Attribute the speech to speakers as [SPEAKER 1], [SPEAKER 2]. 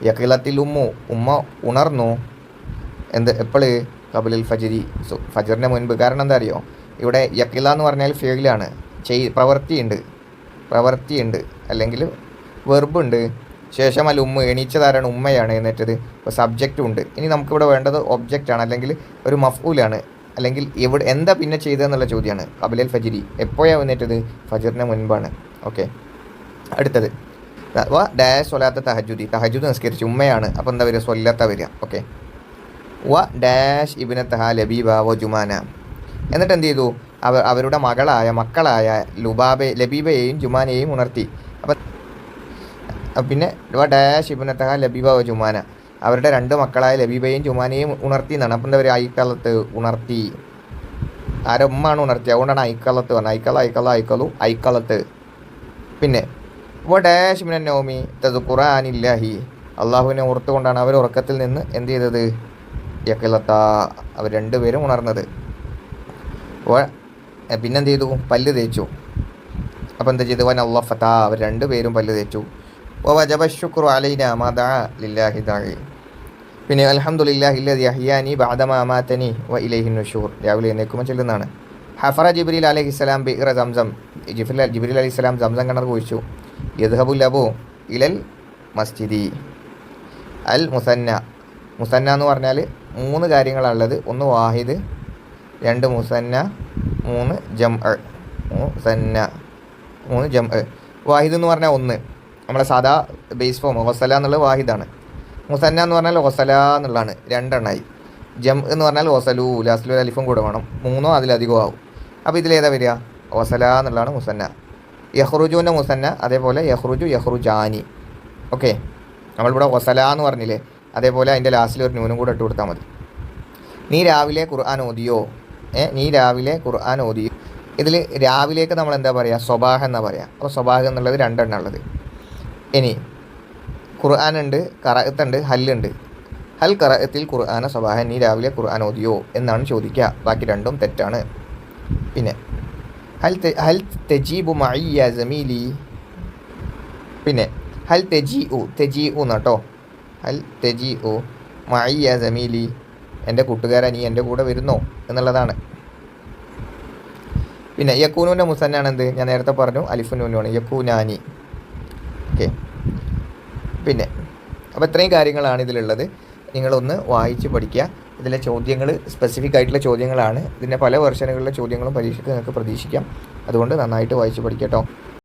[SPEAKER 1] യഖിലത്തിൽ ഉമ്മ ഉണർന്നു. എപ്പോൾ? ഖബലൽ ഫജ്രി, ഫജറിന് മുൻപ്. കാരണം എന്താ അറിയോ, ഇവിടെ യഖില എന്ന് പറഞ്ഞാൽ ഫിഅലാണ്, പ്രവൃത്തിയുണ്ട് അല്ലെങ്കിൽ വെർബുണ്ട്. ശേഷം അൽ എണീച്ചതാരാണ്? ഉമ്മയാണ് എഴുന്നേറ്റത്. ഇപ്പോൾ സബ്ജക്റ്റും ഉണ്ട്. ഇനി നമുക്കിവിടെ വേണ്ടത് ഒബ്ജക്റ്റാണ്, അല്ലെങ്കിൽ ഒരു മഫ്ഊലാണ്, അല്ലെങ്കിൽ എന്താ പിന്നെ ചെയ്തതെന്നുള്ള ചോദ്യമാണ്. ഖബലൽ ഫജ്രി, എപ്പോഴാണ് എഴുന്നേറ്റത്? ഫജറിന് മുൻപാണ്. ഓക്കെ, അടുത്തത് ഡാഷ് സ്വലാത്ത തഹജ്ജുദ് നിസ്കരിച്ചു. ഉമ്മയാണ്, അപ്പോൾ എന്താ വരിക? സ്വല്ലത്ത വരിക. ഓക്കെ, ഡാഷ് ഇബ്നത്തഹ ലബീബ വ ജുമാന. എന്നിട്ട് എന്ത് ചെയ്തു? അവരുടെ മക്കളായ ലബീബയെയും ജുമാനയെയും ഉണർത്തി. അപ്പം പിന്നെ ഡാഷ് ഇബ്നത്തഹ ലബീബ വ ജുമാന, അവരുടെ 2 മക്കളായ ലബീബയെയും ജുമാനയെയും ഉണർത്തി എന്നാണ്. അപ്പം എന്താ പറയുക? ഐക്കളത്ത്, ഉണർത്തി. ആരെ? ഉമ്മാണ് ഉണർത്തി. അതുകൊണ്ടാണ് ഐക്കളത്ത് പറഞ്ഞത്. ഐക്കളത്ത്. പിന്നെ ഡാഷ് മിനൻ നൗമി തദ്കുറാനില്ലാഹി, അള്ളാഹുവിനെ ഓർത്തുകൊണ്ടാണ് അവർ ഉറക്കത്തിൽ നിന്ന് എന്ത് ചെയ്തത്? യഖിലത്ത, അവർ 2 പേരും ഉണർന്നത്. പിന്നെന്ത് ചെയ്തു? പല്ല് തേച്ചു. അപ്പോൾ എന്താ ചെയ്തു? വനല്ലഫത, അവർ 2 പേരും പല്ല് തേച്ചു. വജബ ശുക്രു അലൈന മാ ദഅ ലില്ലാഹി ദാഇ. പിന്നെ അൽഹംദുലില്ലാഹി അല്ലദി അഹ്യാനി ബഅദമാ അമാതനി വ ഇലൈഹിൻ നുശൂർ, രാവിലെ എഴുന്നേൽക്കുമ്പോൾ ചൊല്ലുന്നതാണ്. ഹഫറ ജിബ്രീൽ അലൈഹിസ്സലാം ബിഇറ സംസം, ജിബ്രീൽ അലൈഹിസ്സലാം സംസം കിണർ കുഴിച്ചു. യദ്ഹബുൽ അബു ഇലൽ മസ്ജിദി. അൽ മുസന്ന എന്ന് പറഞ്ഞാൽ 3 കാര്യങ്ങളാണുള്ളത്. 1 വാഹിദ്, 2 മുസന്ന, 3 ജംഅ. മുസന്ന 3 ജംഅ. വാഹിദ് എന്ന് പറഞ്ഞാൽ 1, നമ്മളെ സാധാ ബേസ് ഫോം ഗസല എന്നുള്ളത് വാഹിദാണ്. മുസന്ന എന്ന് പറഞ്ഞാൽ ഗസല എന്നുള്ളതാണ്, 2 എണ്ണമായി. ജം എന്ന് പറഞ്ഞാൽ ഗസലു, ലാസ്റ്റിലൊരു അലിഫും കൂടെ വേണം, 3ഓ അതിലധികമോ ആവും. അപ്പോൾ ഇതിലേതാ വരിക? ഗസല എന്നുള്ളതാണ് മുസന്ന. യഹ്റുജുവിൻ്റെ മുസന്ന, അതേപോലെ യഹ്റുജാനി. ഓക്കെ, നമ്മളിവിടെ ഗസല എന്ന് പറഞ്ഞില്ലേ, അതേപോലെ അതിൻ്റെ ലാസ്റ്റിൽ ഒരു ന്യൂനും കൂടെ ഇട്ട് കൊടുത്താൽ മതി. നീ രാവിലെ ഖുർആൻ ഓതിയോ? ഇതിൽ രാവിലേക്ക് നമ്മൾ എന്താ പറയുക? സ്വബാഹ് എന്നാ പറയുക. അപ്പോൾ സ്വബാഹ് എന്നുള്ളത് 2 എണ്ണം ഉള്ളത്. ഇനി ഖുർആനുണ്ട്, ഖറഅത്തുണ്ട്, ഹല്ലുണ്ട്. ഹൽ ഖറഅത്തിൽ ഖുർആന സ്വബാഹൻ, നീ രാവിലെ ഖുർആൻ ഓതിയോ എന്നാണ് ചോദിക്കുക. ബാക്കി 2ഉം തെറ്റാണ്. പിന്നെ ഹൽ തെജീബു മഇയ ജമീലി. പിന്നെ ഹൽ തെജീഉ എന്നാട്ടോ. ഹൽ തെജീഉ മഇയ ജമീലി, എൻ്റെ കൂട്ടുകാരൻ നീ എൻ്റെ കൂടെ വരുന്നോ എന്നുള്ളതാണ്. പിന്നെ യക്കൂനുവിൻ്റെ മുസന്നാണ് എന്ത്? ഞാൻ നേരത്തെ പറഞ്ഞു, അലിഫുൻ നൂനുമാണ്. യക്കൂനാനി. ഓക്കെ, പിന്നെ അപ്പോൾ ഇത്രയും കാര്യങ്ങളാണ് ഇതിലുള്ളത്. നിങ്ങളൊന്ന് വായിച്ച് പഠിക്കുക. ഇതിലെ ചോദ്യങ്ങൾ സ്പെസിഫിക് ആയിട്ടുള്ള ചോദ്യങ്ങളാണ്. ഇതിൻ്റെ പല വെർഷനുകളിലെ ചോദ്യങ്ങളും പരീക്ഷയ്ക്ക് നിങ്ങൾക്ക് പ്രതീക്ഷിക്കാം. അതുകൊണ്ട് നന്നായിട്ട് വായിച്ച് പഠിക്കാം കേട്ടോ.